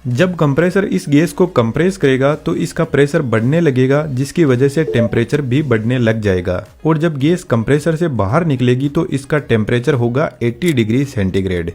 जब कंप्रेसर इस गैस को कंप्रेस करेगा तो इसका प्रेशर बढ़ने लगेगा, जिसकी वजह से टेम्परेचर भी बढ़ने लग जाएगा। और जब गैस कंप्रेसर से बाहर निकलेगी तो इसका टेम्परेचर होगा 80 डिग्री सेंटीग्रेड।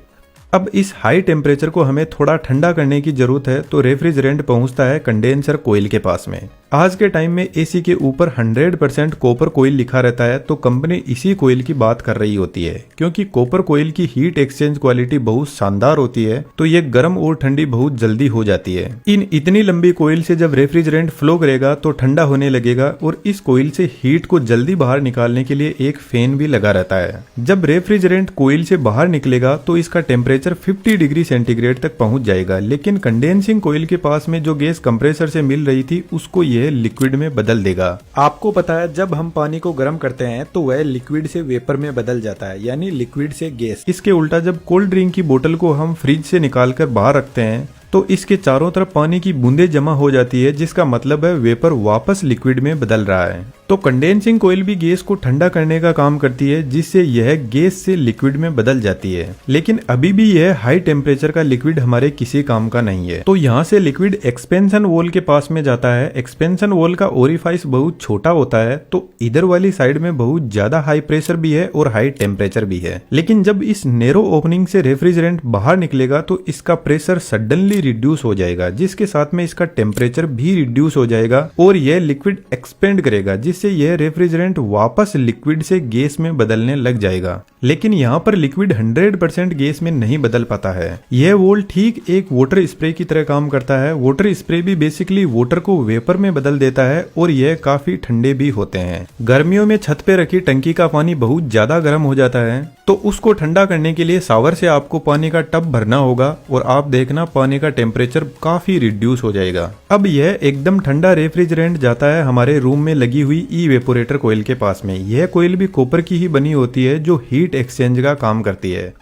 अब इस हाई टेम्परेचर को हमें थोड़ा ठंडा करने की जरूरत है, तो रेफ्रिजरेंट पहुंचता है कंडेंसर कोयल के पास में। आज के टाइम में एसी के ऊपर 100% कॉपर कोयल लिखा रहता है, तो कंपनी इसी कोयल की बात कर रही होती है, क्योंकि कॉपर कोयल की हीट एक्सचेंज क्वालिटी बहुत शानदार होती है, तो ये गर्म और ठंडी बहुत जल्दी हो जाती है। इन इतनी लंबी कोयल से जब रेफ्रिजरेंट फ्लो करेगा तो ठंडा होने लगेगा, और इस कोयल से हीट को जल्दी बाहर निकालने के लिए एक फैन भी लगा रहता है। जब रेफ्रिजरेंट कोयल से बाहर निकलेगा तो इसका टेम्परेचर 50 डिग्री सेंटीग्रेड तक पहुंच जाएगा, लेकिन कंडेंसिंग कोयल के पास में जो गैस कंप्रेसर से मिल रही थी उसको यह लिक्विड में बदल देगा। आपको पता है जब हम पानी को गर्म करते हैं तो वह लिक्विड से वेपर में बदल जाता है, यानी लिक्विड से गैस। इसके उल्टा जब कोल्ड ड्रिंक की बोतल को हम फ्रिज से निकालकर बाहर रखते हैं तो इसके चारों तरफ पानी की बूंदें जमा हो जाती है, जिसका मतलब है वेपर वापस लिक्विड में बदल रहा है। तो कंडेंसिंग कोयल भी गैस को ठंडा करने का काम करती है, जिससे यह गैस से लिक्विड में बदल जाती है। लेकिन अभी भी यह हाई टेम्परेचर का लिक्विड हमारे किसी काम का नहीं है। तो यहाँ से लिक्विड एक्सपेंशन वॉल के पास में जाता है। एक्सपेंशन वॉल का ओरिफाइस बहुत छोटा होता है, तो इधर वाली साइड में बहुत ज्यादा हाई प्रेशर भी है और हाई टेम्परेचर भी है। लेकिन जब इस नैरो ओपनिंग से रेफ्रिजरेंट बाहर निकलेगा तो इसका प्रेशर सडनली रिड्यूस हो जाएगा, जिसके साथ में इसका टेम्परेचर भी रिड्यूस हो जाएगा और यह लिक्विड एक्सपेंड करेगा, जिससे यह रेफ्रिजरेंट वापस लिक्विड से गैस में बदलने लग जाएगा। लेकिन यहाँ पर लिक्विड 100% गैस में नहीं बदल पाता है। यह वॉल ठीक एक वाटर स्प्रे की तरह काम करता है। वाटर स्प्रे भी बेसिकली वाटर को वेपर में बदल देता है और यह काफी ठंडे भी होते हैं। गर्मियों में छत पे रखी टंकी का पानी बहुत ज्यादा गर्म हो जाता है, तो उसको ठंडा करने के लिए शावर से आपको पानी का टब भरना होगा और आप देखना पानी का टेम्परेचर काफी रिड्यूस हो जाएगा। अब यह एकदम ठंडा रेफ्रिजरेंट जाता है हमारे रूम में लगी हुई इवेपोरेटर कोयल के पास में। यह कोयल भी कॉपर की ही बनी होती है, जो हीट एक्सचेंज का काम करती है।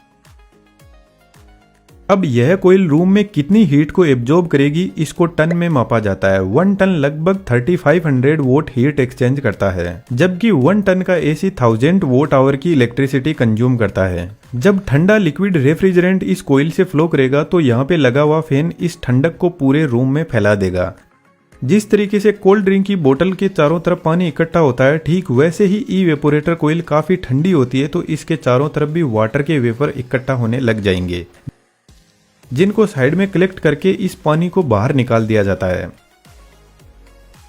अब यह कोयल रूम में कितनी हीट को एब्जॉर्ब करेगी इसको टन में मापा जाता है। 1 टन लगभग 3500 वोट हीट एक्सचेंज करता है, जबकि 1 टन का एसी 1000 वोट आवर की इलेक्ट्रिसिटी कंज्यूम करता है। जब ठंडा लिक्विड रेफ्रिजरेंट इस कोयल से फ्लो करेगा तो यहाँ पे लगा हुआ फैन इस ठंडक को पूरे रूम में फैला देगा। जिस तरीके से कोल्ड ड्रिंक की बोतल के चारों तरफ पानी इकट्ठा होता है, ठीक वैसे ही इवेपोरेटर कोयल काफी ठंडी होती है, तो इसके चारों तरफ भी वाटर के वेपर इकट्ठा होने लग जाएंगे, जिनको साइड में कलेक्ट करके इस पानी को बाहर निकाल दिया जाता है।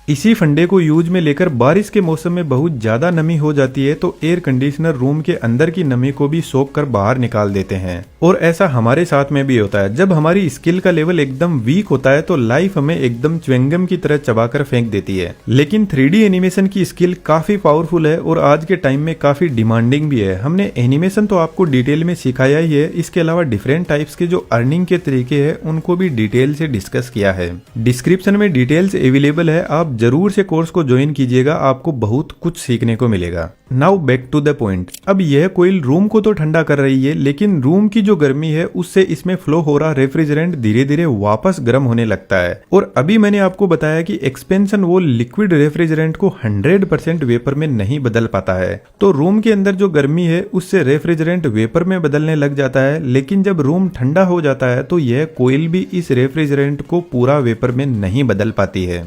इसी फंडे को यूज में लेकर बारिश के मौसम में बहुत ज्यादा नमी हो जाती है तो एयर कंडीशनर रूम के अंदर की नमी को भी सोख कर बाहर निकाल देते हैं। और ऐसा हमारे साथ में भी होता है। जब हमारी स्किल का लेवल एकदम वीक होता है तो लाइफ हमें एकदम च्युइंगम की तरह चबाकर फेंक देती है। लेकिन 3D एनिमेशन की स्किल काफी पावरफुल है और आज के टाइम में काफी डिमांडिंग भी है। हमने एनिमेशन तो आपको डिटेल में सिखाया ही है, इसके अलावा डिफरेंट टाइप्स के जो अर्निंग के तरीके हैं उनको भी डिटेल से डिस्कस किया है। डिस्क्रिप्शन में डिटेल्स अवेलेबल है, आप जरूर से कोर्स को ज्वाइन कीजिएगा, आपको बहुत कुछ सीखने को मिलेगा। Now back to the point. अब यह कोयल रूम को तो ठंडा कर रही है, लेकिन रूम की जो गर्मी है उससे इसमें फ्लो हो रहा रेफ्रिजरेंट धीरे धीरे वापस गर्म होने लगता है। और अभी मैंने आपको बताया कि एक्सपेंशन वॉल लिक्विड रेफ्रिजरेंट को 100% वेपर में नहीं बदल पाता है, तो रूम के अंदर जो गर्मी है उससे रेफ्रिजरेंट वेपर में बदलने लग जाता है। लेकिन जब रूम ठंडा हो जाता है तो यह कोयल भी इस रेफ्रिजरेंट को पूरा वेपर में नहीं बदल पाती है।